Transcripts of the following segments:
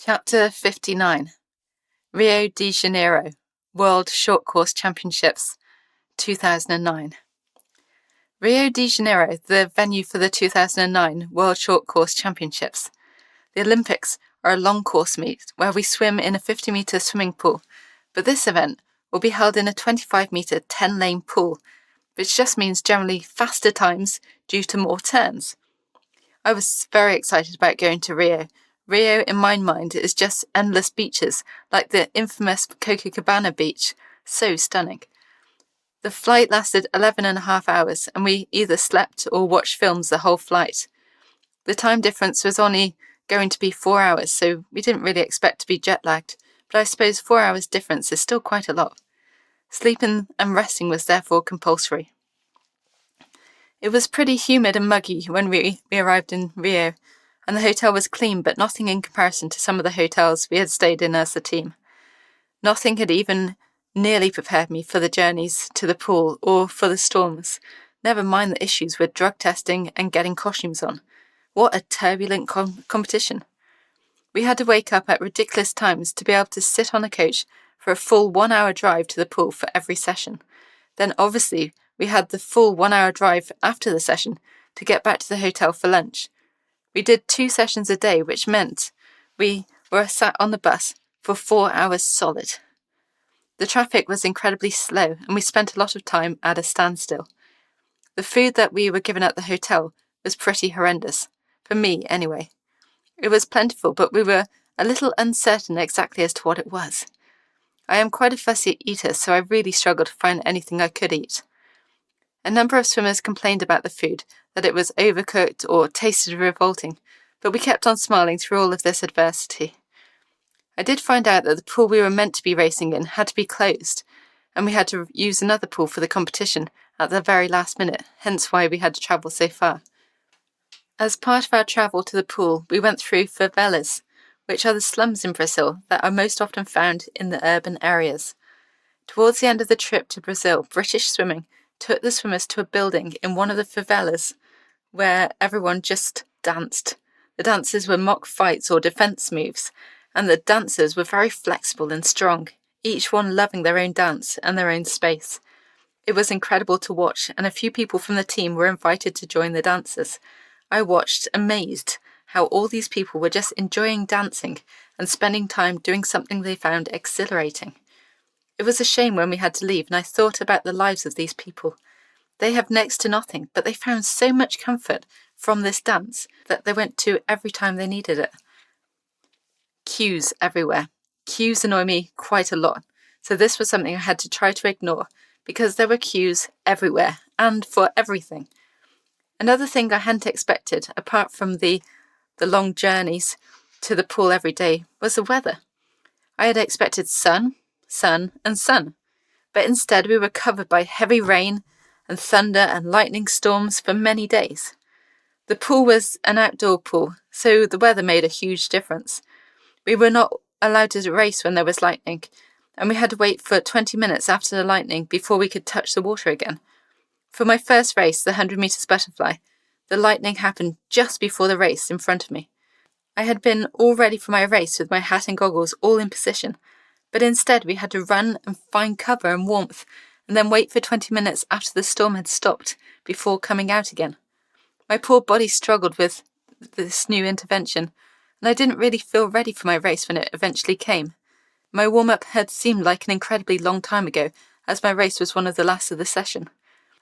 Chapter 59 Rio de Janeiro World Short Course Championships 2009. Rio de Janeiro, the venue for the 2009 World Short Course Championships. The Olympics are a long course meet where we swim in a 50-metre swimming pool, but this event will be held in a 25-metre 10-lane pool, which just means generally faster times due to more turns. I was very excited about going to Rio. Rio, in my mind, is just endless beaches, like the infamous Copacabana beach. So stunning. The flight lasted 11.5 hours, and we either slept or watched films the whole flight. The time difference was only going to be 4 hours, so we didn't really expect to be jet-lagged, but I suppose 4 hours difference is still quite a lot. Sleeping and resting was therefore compulsory. It was pretty humid and muggy when we arrived in Rio, and the hotel was clean, but nothing in comparison to some of the hotels we had stayed in as a team. Nothing had even nearly prepared me for the journeys to the pool or for the storms, never mind the issues with drug testing and getting costumes on. What a turbulent competition. We had to wake up at ridiculous times to be able to sit on a coach for a full 1 hour drive to the pool for every session. Then obviously we had the full 1 hour drive after the session to get back to the hotel for lunch. We did 2 sessions a day, which meant we were sat on the bus for 4 hours solid. The traffic was incredibly slow, and we spent a lot of time at a standstill. The food that we were given at the hotel was pretty horrendous, for me anyway. It was plentiful, but we were a little uncertain exactly as to what it was. I am quite a fussy eater, so I really struggled to find anything I could eat. A number of swimmers complained about the food, that it was overcooked or tasted revolting, but we kept on smiling through all of this adversity. I did find out that the pool we were meant to be racing in had to be closed, and we had to use another pool for the competition at the very last minute, hence why we had to travel so far. As part of our travel to the pool, we went through favelas, which are the slums in Brazil that are most often found in the urban areas. Towards the end of the trip to Brazil, British Swimming took the swimmers to a building in one of the favelas where everyone just danced. The dances were mock fights or defense moves, and the dancers were very flexible and strong, each one loving their own dance and their own space. It was incredible to watch, and a few people from the team were invited to join the dancers. I watched, amazed, how all these people were just enjoying dancing and spending time doing something they found exhilarating. It was a shame when we had to leave, and I thought about the lives of these people. They have next to nothing, but they found so much comfort from this dance that they went to every time they needed it. Queues everywhere. Queues annoy me quite a lot, so this was something I had to try to ignore, because there were queues everywhere, and for everything. Another thing I hadn't expected, apart from the long journeys to the pool every day, was the weather. I had expected sun, and sun, but instead we were covered by heavy rain and thunder and lightning storms for many days. The pool was an outdoor pool, so the weather made a huge difference. We were not allowed to race when there was lightning, and we had to wait for 20 minutes after the lightning before we could touch the water again. For my first race, the 100 metres butterfly, the lightning happened just before the race in front of me. I had been all ready for my race with my hat and goggles all in position, but instead we had to run and find cover and warmth, and then wait for 20 minutes after the storm had stopped before coming out again. My poor body struggled with this new intervention, and I didn't really feel ready for my race when it eventually came. My warm-up had seemed like an incredibly long time ago, as my race was one of the last of the session.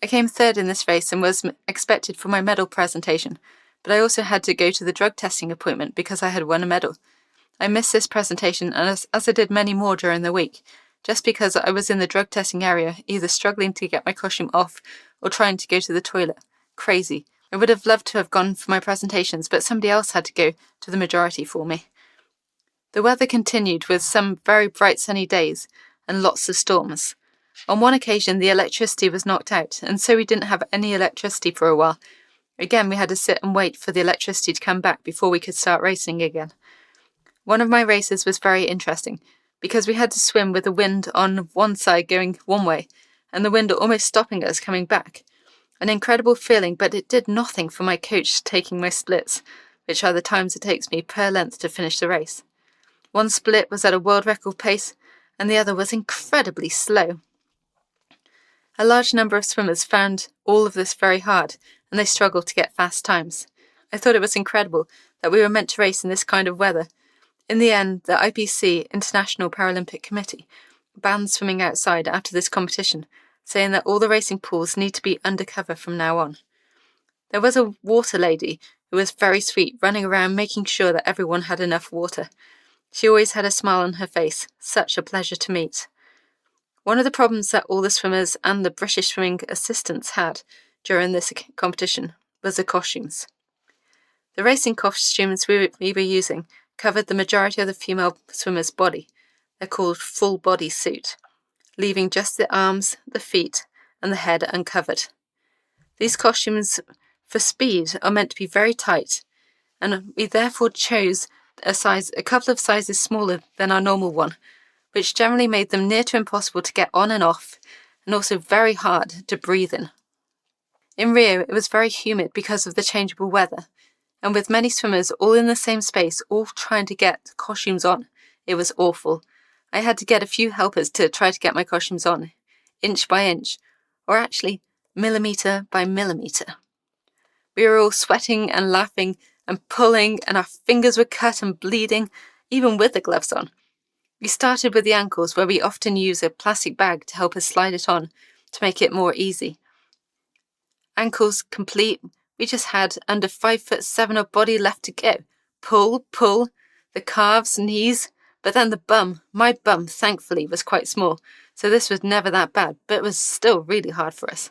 I came third in this race and was expected for my medal presentation, but I also had to go to the drug testing appointment because I had won a medal. I missed this presentation, and as I did many more during the week, just because I was in the drug testing area, either struggling to get my costume off or trying to go to the toilet. Crazy. I would have loved to have gone for my presentations, but somebody else had to go to the majority for me. The weather continued with some very bright sunny days and lots of storms. On one occasion, the electricity was knocked out, and so we didn't have any electricity for a while. Again, we had to sit and wait for the electricity to come back before we could start racing again. One of my races was very interesting, because we had to swim with the wind on one side going one way, and the wind almost stopping us coming back. An incredible feeling, but it did nothing for my coach taking my splits, which are the times it takes me per length to finish the race. One split was at a world record pace, and the other was incredibly slow. A large number of swimmers found all of this very hard, and they struggled to get fast times. I thought it was incredible that we were meant to race in this kind of weather. In the end, the IPC, International Paralympic Committee, banned swimming outside after this competition, saying that all the racing pools need to be undercover from now on. There was a water lady who was very sweet, running around making sure that everyone had enough water. She always had a smile on her face, such a pleasure to meet. One of the problems that all the swimmers and the British swimming assistants had during this competition was the costumes. The racing costumes we were using covered the majority of the female swimmer's body. They're called full body suit, leaving just the arms, the feet, and the head uncovered. These costumes for speed are meant to be very tight, and we therefore chose a couple of sizes smaller than our normal one, which generally made them near to impossible to get on and off, and also very hard to breathe in. In Rio, it was very humid because of the changeable weather, and with many swimmers all in the same space, all trying to get costumes on, it was awful. I had to get a few helpers to try to get my costumes on, inch by inch, or actually millimetre by millimetre. We were all sweating and laughing and pulling, and our fingers were cut and bleeding, even with the gloves on. We started with the ankles, where we often use a plastic bag to help us slide it on to make it more easy. Ankles complete, we just had under 5'7" of body left to go. Pull, pull, the calves, knees, but then the bum. My bum, thankfully, was quite small, so this was never that bad, but it was still really hard for us.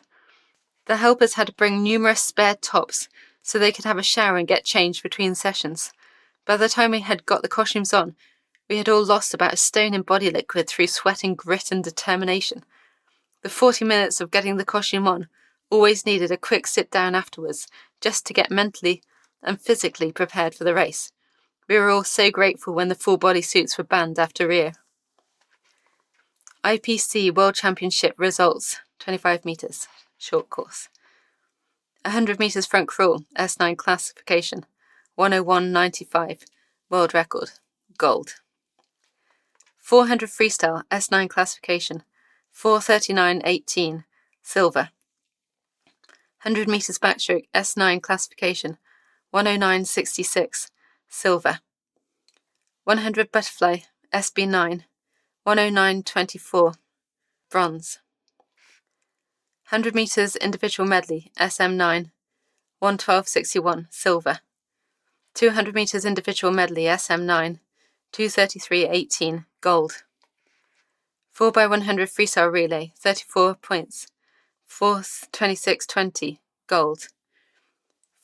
The helpers had to bring numerous spare tops so they could have a shower and get changed between sessions. By the time we had got the costumes on, we had all lost about a stone in body liquid through sweat and grit and determination. The 40 minutes of getting the costume on always needed a quick sit down afterwards, just to get mentally and physically prepared for the race. We were all so grateful when the full body suits were banned after Rio. IPC World Championship results, 25 metres, short course. 100 metres front crawl, S9 classification, 101.95, world record, gold. 400 freestyle, S9 classification, 4:39.18, silver. 100 metres backstroke, S9 classification, 109.66, silver. 100 butterfly, SB9, 109.24, bronze. 100 metres individual medley, SM9, 112.61, silver. 200 metres individual medley, SM9, 233.18, gold. 4x100 freestyle relay, 34 points, 426.20, gold.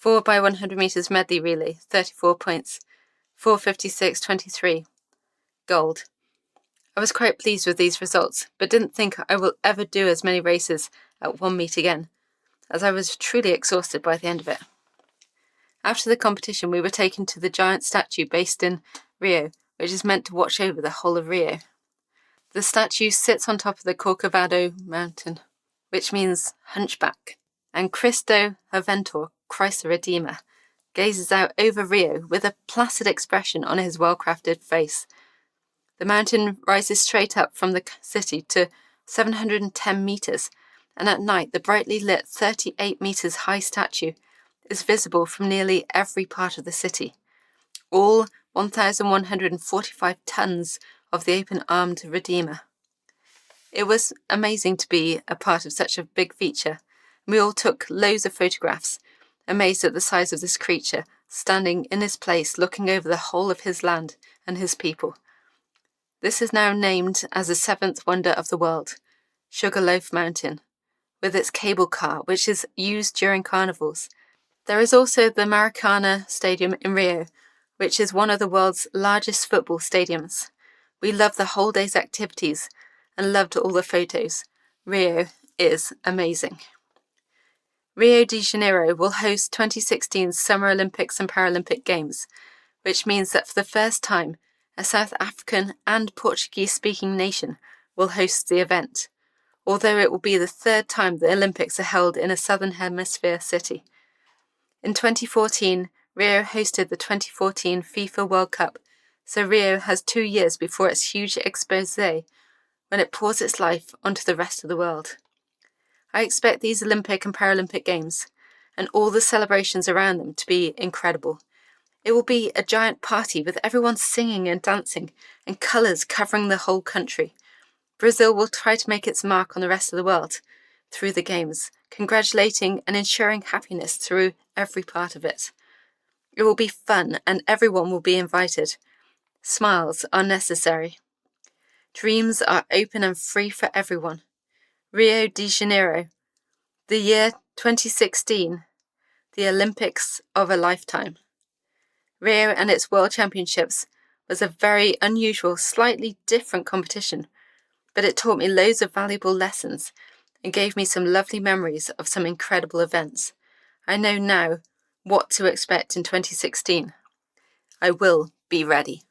4x100 metres medley relay, 34 points, 456.23, gold. I was quite pleased with these results, but didn't think I will ever do as many races at one meet again, as I was truly exhausted by the end of it. After the competition, we were taken to the giant statue based in Rio, which is meant to watch over the whole of Rio. The statue sits on top of the Corcovado mountain, which means hunchback, and Cristo Redentor, Christ the Redeemer, gazes out over Rio with a placid expression on his well-crafted face. The mountain rises straight up from the city to 710 metres, and at night the brightly lit 38 metres high statue is visible from nearly every part of the city. All 1,145 tons of the open-armed Redeemer. It was amazing to be a part of such a big feature. We all took loads of photographs, amazed at the size of this creature, standing in his place looking over the whole of his land and his people. This is now named as the seventh wonder of the world, Sugarloaf Mountain, with its cable car, which is used during carnivals. There is also the Maracana Stadium in Rio, which is one of the world's largest football stadiums. We loved the whole day's activities and loved all the photos. Rio is amazing. Rio de Janeiro will host 2016's Summer Olympics and Paralympic Games, which means that for the first time, a South African and Portuguese-speaking nation will host the event, although it will be the third time the Olympics are held in a Southern Hemisphere city. In 2014, Rio hosted the 2014 FIFA World Cup, so Rio has 2 years before its huge expose when it pours its life onto the rest of the world. I expect these Olympic and Paralympic Games, and all the celebrations around them, to be incredible. It will be a giant party with everyone singing and dancing and colours covering the whole country. Brazil will try to make its mark on the rest of the world through the Games, congratulating and ensuring happiness through every part of it. It will be fun and everyone will be invited. Smiles are necessary. Dreams are open and free for everyone. Rio de Janeiro, the year 2016, the Olympics of a lifetime. Rio and its World Championships was a very unusual, slightly different competition, but it taught me loads of valuable lessons and gave me some lovely memories of some incredible events. I know now what to expect in 2016. I will be ready.